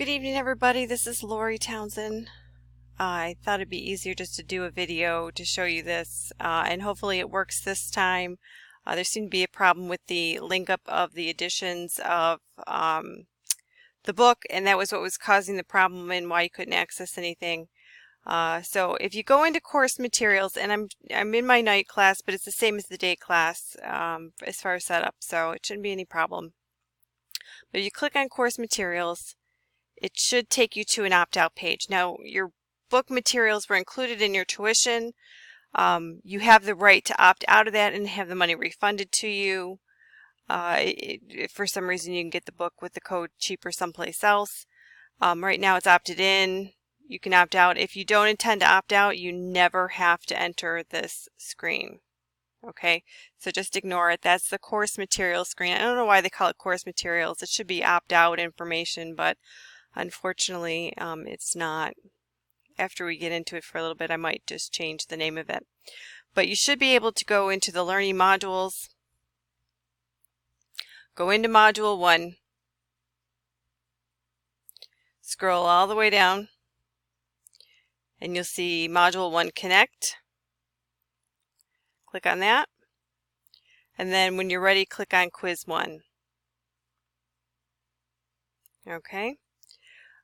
Good evening, everybody. This is Lori Townsend. I thought it'd be easier just to do a video to show you this, and hopefully it works this time. There seemed to be a problem with the link up of the editions of the book, and that was what was causing the problem and why you couldn't access anything. So if you go into course materials, and I'm in my night class, but it's the same as the day class as far as setup, so it shouldn't be any problem. But if you click on course materials, it should take you to an opt-out page. Now, your book materials were included in your tuition. You have the right to opt out of that and have the money refunded to you. If for some reason you can get the book with the code cheaper someplace else. Right now it's opted in. You can opt out. If you don't intend to opt out, you never have to enter this screen. Okay, so just ignore it. That's the course materials screen. I don't know why they call it course materials. It should be opt-out information, but unfortunately, it's not. After we get into it for a little bit, I might just change the name of it. But you should be able to go into the learning modules. Go into module 1. Scroll all the way down. And you'll see module 1 connect. Click on that. And then when you're ready, click on quiz 1. Okay.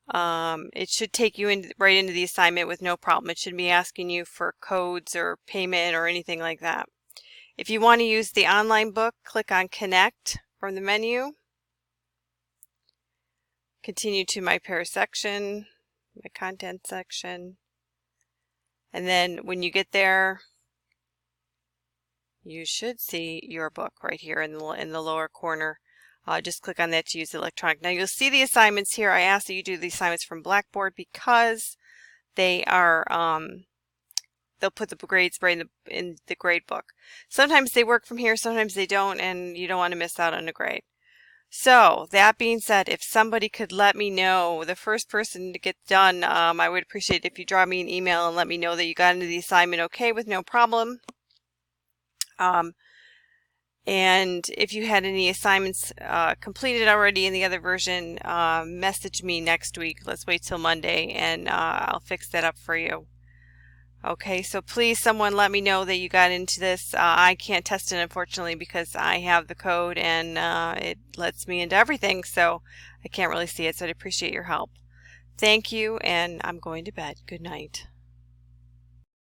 It should take you right into the assignment with no problem. It shouldn't be asking you for codes or payment or anything like that. If you want to use the online book, click on Connect from the menu. Continue to My Pair section, My Content section. And then when you get there, you should see your book right here in the lower corner. Just click on that to use the electronic. Now you'll see the assignments here. I ask that you do the assignments from Blackboard because they are, they'll put the grades right in the grade book. Sometimes they work from here, sometimes they don't, and you don't want to miss out on a grade. So that being said, if somebody could let me know, the first person to get done, I would appreciate it if you drop me an email and let me know that you got into the assignment okay with no problem. And if you had any assignments completed already in the other version, message me next week. Let's wait till Monday and I'll fix that up for you. Okay, so please someone let me know that you got into this. I can't test it unfortunately because I have the code and it lets me into everything, so I can't really see it, so I'd appreciate your help. Thank you, and I'm going to bed. Good night.